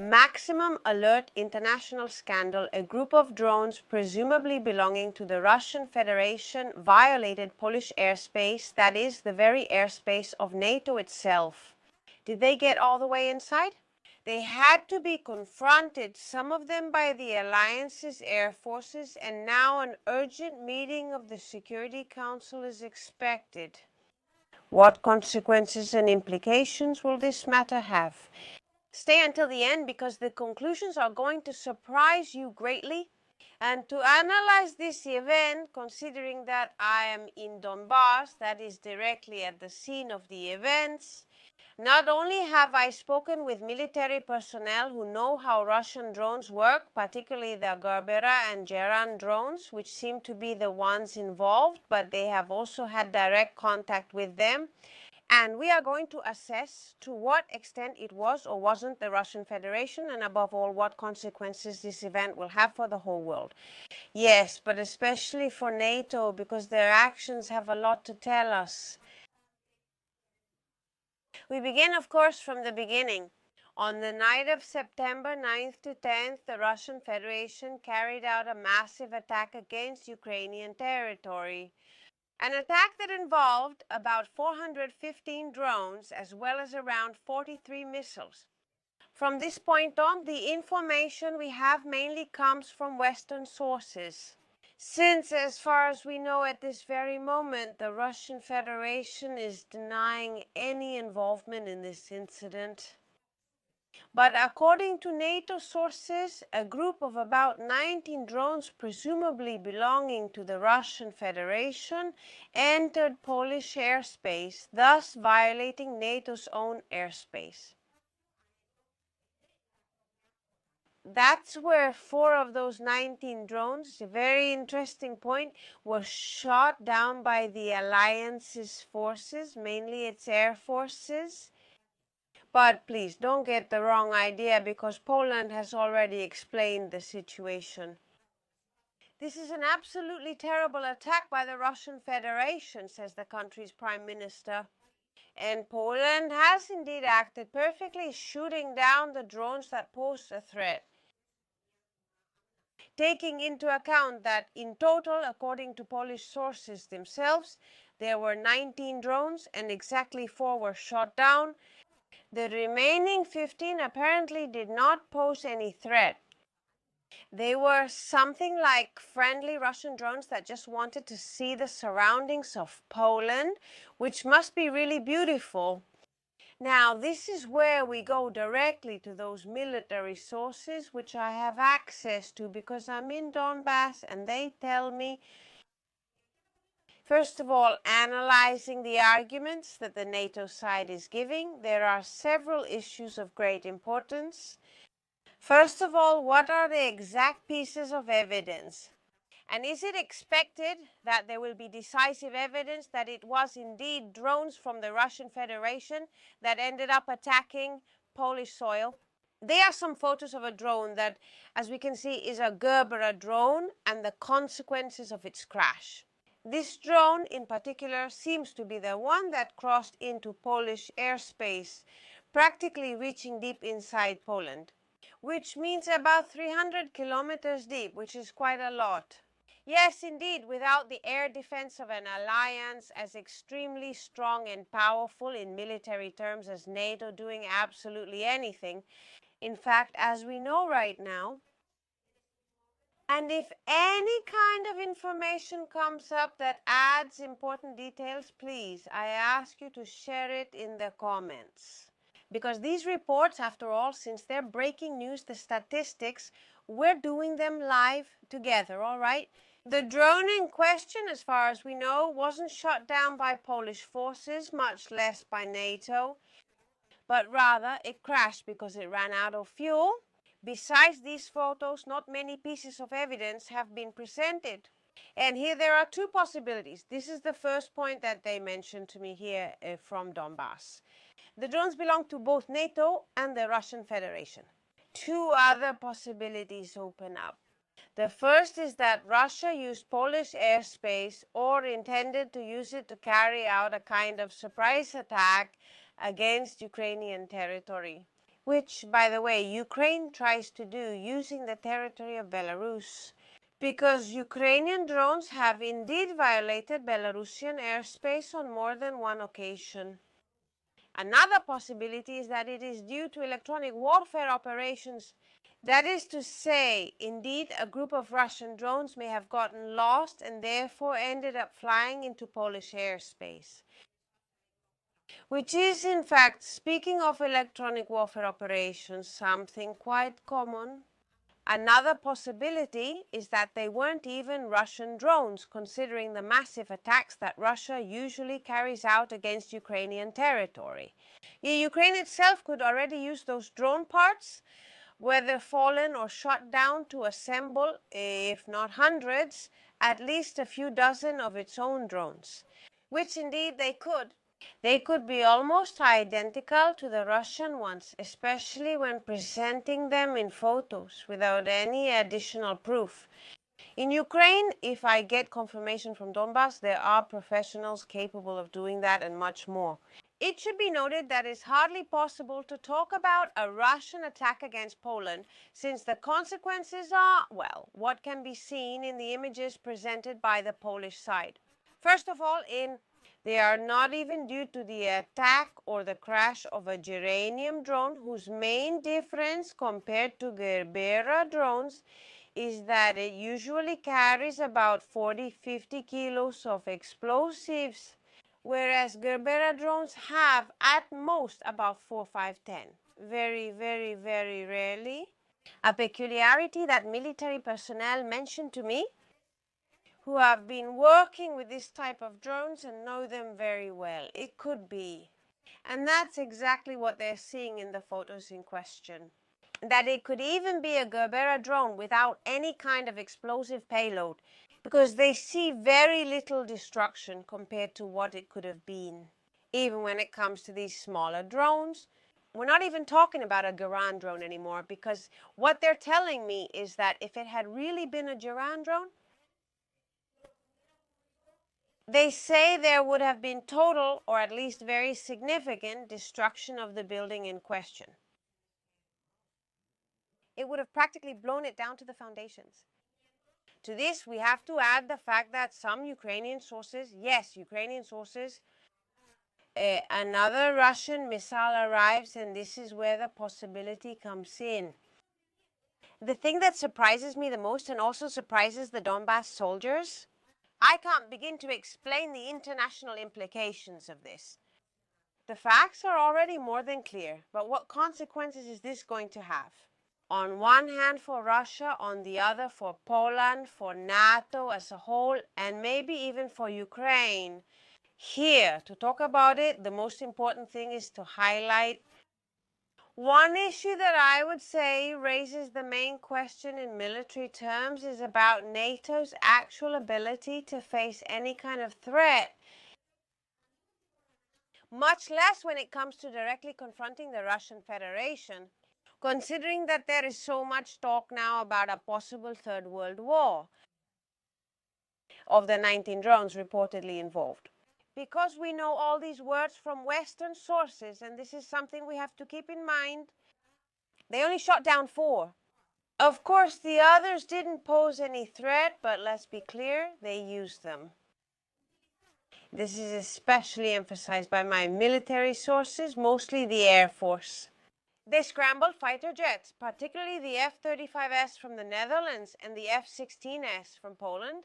Maximum Alert International Scandal, a group of drones presumably belonging to the Russian Federation violated Polish airspace, that is, the very airspace of NATO itself. Did they get all the way inside? They had to be confronted, some of them by the alliance's air forces, and now an urgent meeting of the Security Council is expected. What consequences and implications will this matter have? Stay until the end because the conclusions are going to surprise you greatly. And to analyze this event, considering that I am in Donbass, that is directly at the scene of the events, not only have I spoken with military personnel who know how Russian drones work, particularly the Gerbera and Geran drones, which seem to be the ones involved, but they have also had direct contact with them. And we are going to assess to what extent it was or wasn't the Russian Federation, and above all, what consequences this event will have for the whole world. Yes, but especially for NATO, because their actions have a lot to tell us. We begin, of course, from the beginning. On the night of September 9th to 10th, the Russian Federation carried out a massive attack against Ukrainian territory. An attack that involved about 415 drones as well as around 43 missiles. From this point on, the information we have mainly comes from Western sources. Since, as far as we know at this very moment, the Russian Federation is denying any involvement in this incident. But according to NATO sources, a group of about 19 drones, presumably belonging to the Russian Federation, entered Polish airspace, thus violating NATO's own airspace. That's where 4 of those 19 drones, a very interesting point, were shot down by the alliance's forces, mainly its air forces. But please don't get the wrong idea, because Poland has already explained the situation. This is an absolutely terrible attack by the Russian Federation, says the country's prime minister. And Poland has indeed acted perfectly, shooting down the drones that pose a threat. Taking into account that in total, according to Polish sources themselves, there were 19 drones and exactly 4 were shot down, the remaining 15 apparently did not pose any threat. They were something like friendly Russian drones that just wanted to see the surroundings of Poland, which must be really beautiful. Now, this is where we go directly to those military sources which I have access to because I'm in Donbass, and they tell me, first of all, analyzing the arguments that the NATO side is giving, there are several issues of great importance. First of all, what are the exact pieces of evidence? And is it expected that there will be decisive evidence that it was indeed drones from the Russian Federation that ended up attacking Polish soil? There are some photos of a drone that, as we can see, is a Gerbera drone and the consequences of its crash. This drone in particular seems to be the one that crossed into Polish airspace, practically reaching deep inside Poland, which means about 300 kilometers deep, which is quite a lot. Yes, indeed, without the air defense of an alliance as extremely strong and powerful in military terms as NATO doing absolutely anything. In fact, as we know right now, and if any kind of information comes up that adds important details, please, I ask you to share it in the comments. Because these reports, after all, since they're breaking news, the statistics, we're doing them live together, all right? The drone in question, as far as we know, wasn't shot down by Polish forces, much less by NATO, but rather it crashed because it ran out of fuel. Besides these photos, not many pieces of evidence have been presented. And here there are 2 possibilities. This is the first point that they mentioned to me here from Donbass. The drones belong to both NATO and the Russian Federation. 2 other possibilities open up. The first is that Russia used Polish airspace or intended to use it to carry out a kind of surprise attack against Ukrainian territory, which, by the way, Ukraine tries to do using the territory of Belarus, because Ukrainian drones have indeed violated Belarusian airspace on more than one occasion. Another possibility is that it is due to electronic warfare operations. That is to say, indeed, a group of Russian drones may have gotten lost and therefore ended up flying into Polish airspace. Which is, in fact, speaking of electronic warfare operations, something quite common. Another possibility is that they weren't even Russian drones, considering the massive attacks that Russia usually carries out against Ukrainian territory. Ukraine itself could already use those drone parts, whether fallen or shot down, to assemble, if not hundreds, at least a few dozen of its own drones, which indeed they could. They could be almost identical to the Russian ones, especially when presenting them in photos without any additional proof. In Ukraine, if I get confirmation from Donbass, there are professionals capable of doing that and much more. It should be noted that it's hardly possible to talk about a Russian attack against Poland, since the consequences are, well, what can be seen in the images presented by the Polish side. First of all, they are not even due to the attack or the crash of a geranium drone, whose main difference compared to Gerbera drones is that it usually carries about 40-50 kilos of explosives, whereas Gerbera drones have at most about 4, 5, 10. Very, very, very rarely. A peculiarity that military personnel mentioned to me, who have been working with this type of drones and know them very well. It could be. And that's exactly what they're seeing in the photos in question. That it could even be a Gerbera drone without any kind of explosive payload, because they see very little destruction compared to what it could have been. Even when it comes to these smaller drones, we're not even talking about a Garand drone anymore, because what they're telling me is that if it had really been a Garand drone, they say there would have been total, or at least very significant, destruction of the building in question. It would have practically blown it down to the foundations. To this, we have to add the fact that some Ukrainian sources, yes, Ukrainian sources, another Russian missile arrives, and this is where the possibility comes in. The thing that surprises me the most, and also surprises the Donbass soldiers, I can't begin to explain the international implications of this. The facts are already more than clear, but what consequences is this going to have? On one hand for Russia, on the other for Poland, for NATO as a whole, and maybe even for Ukraine. Here, to talk about it, the most important thing is to highlight one issue that I would say raises the main question in military terms is about NATO's actual ability to face any kind of threat, much less when it comes to directly confronting the Russian Federation, considering that there is so much talk now about a possible Third World War of the 19 drones reportedly involved. Because we know all these words from Western sources, and this is something we have to keep in mind, they only shot down 4. Of course, the others didn't pose any threat, but let's be clear, they used them. This is especially emphasized by my military sources, mostly the Air Force. They scrambled fighter jets, particularly the F-35S from the Netherlands and the F-16S from Poland.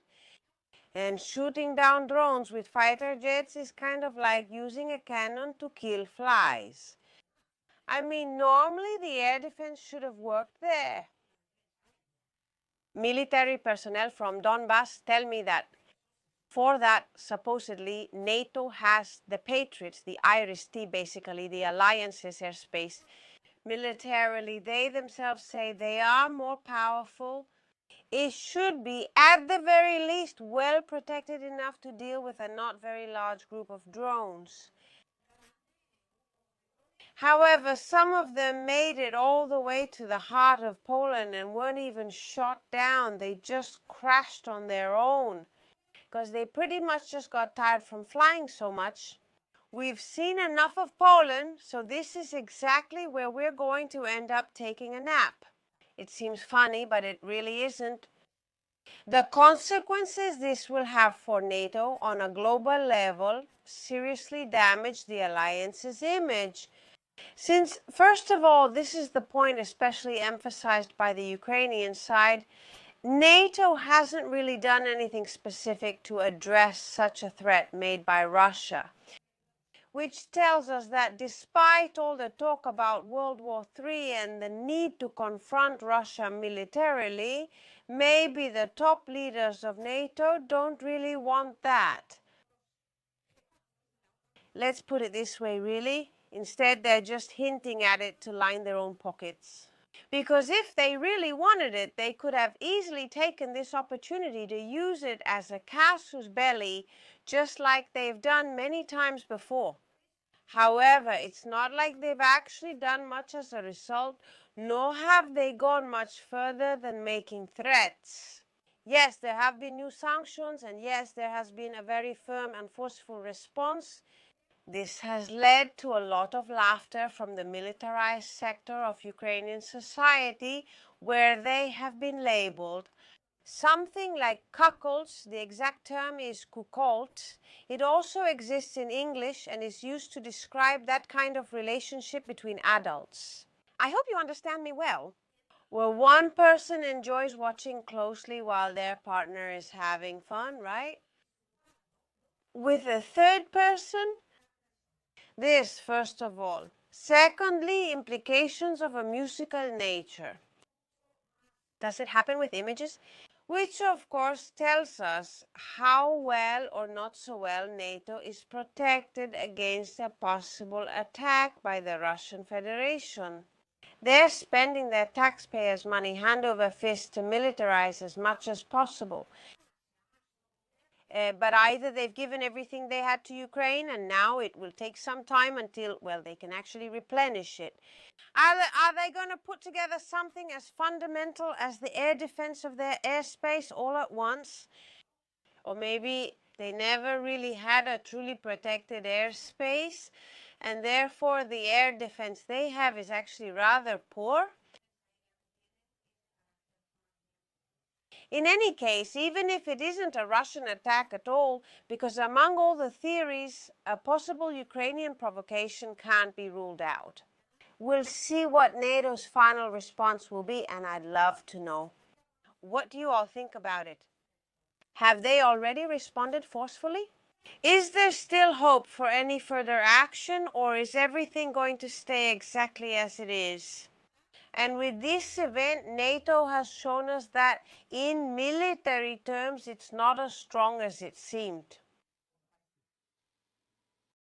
And shooting down drones with fighter jets is kind of like using a cannon to kill flies. I mean, normally the air defense should have worked there. Military personnel from Donbass tell me that for that, supposedly, NATO has the Patriots, the IRIS-T, basically, the alliance's airspace. Militarily, they themselves say they are more powerful. It should be, at the very least, well protected enough to deal with a not very large group of drones. However, some of them made it all the way to the heart of Poland and weren't even shot down. They just crashed on their own, because they pretty much just got tired from flying so much. We've seen enough of Poland, so this is exactly where we're going to end up taking a nap. It seems funny, but it really isn't. The consequences this will have for NATO on a global level seriously damage the alliance's image. Since, first of all, this is the point especially emphasized by the Ukrainian side, NATO hasn't really done anything specific to address such a threat made by Russia, which tells us that despite all the talk about World War III and the need to confront Russia militarily, maybe the top leaders of NATO don't really want that. Let's put it this way, really. Instead, they're just hinting at it to line their own pockets. Because if they really wanted it, they could have easily taken this opportunity to use it as a casus belli, just like they've done many times before. However, it's not like they've actually done much as a result, nor have they gone much further than making threats. Yes, there have been new sanctions, and yes, there has been a very firm and forceful response. This has led to a lot of laughter from the militarized sector of Ukrainian society, where they have been labeled something like cuckolds. The exact term is kukolt. It also exists in English and is used to describe that kind of relationship between adults. I hope you understand me well. Where one person enjoys watching closely while their partner is having fun, right? With a third person, this, first of all. Secondly, implications of a musical nature. Does it happen with images? Which, of course, tells us how well or not so well NATO is protected against a possible attack by the Russian Federation. They're spending their taxpayers' money hand over fist to militarize as much as possible. But either they've given everything they had to Ukraine and now it will take some time until, well, they can actually replenish it. Are they going to put together something as fundamental as the air defense of their airspace all at once? Or maybe they never really had a truly protected airspace, and therefore the air defense they have is actually rather poor? In any case, even if it isn't a Russian attack at all, because among all the theories, a possible Ukrainian provocation can't be ruled out. We'll see what NATO's final response will be, and I'd love to know. What do you all think about it? Have they already responded forcefully? Is there still hope for any further action, or is everything going to stay exactly as it is? And with this event, NATO has shown us that in military terms, it's not as strong as it seemed.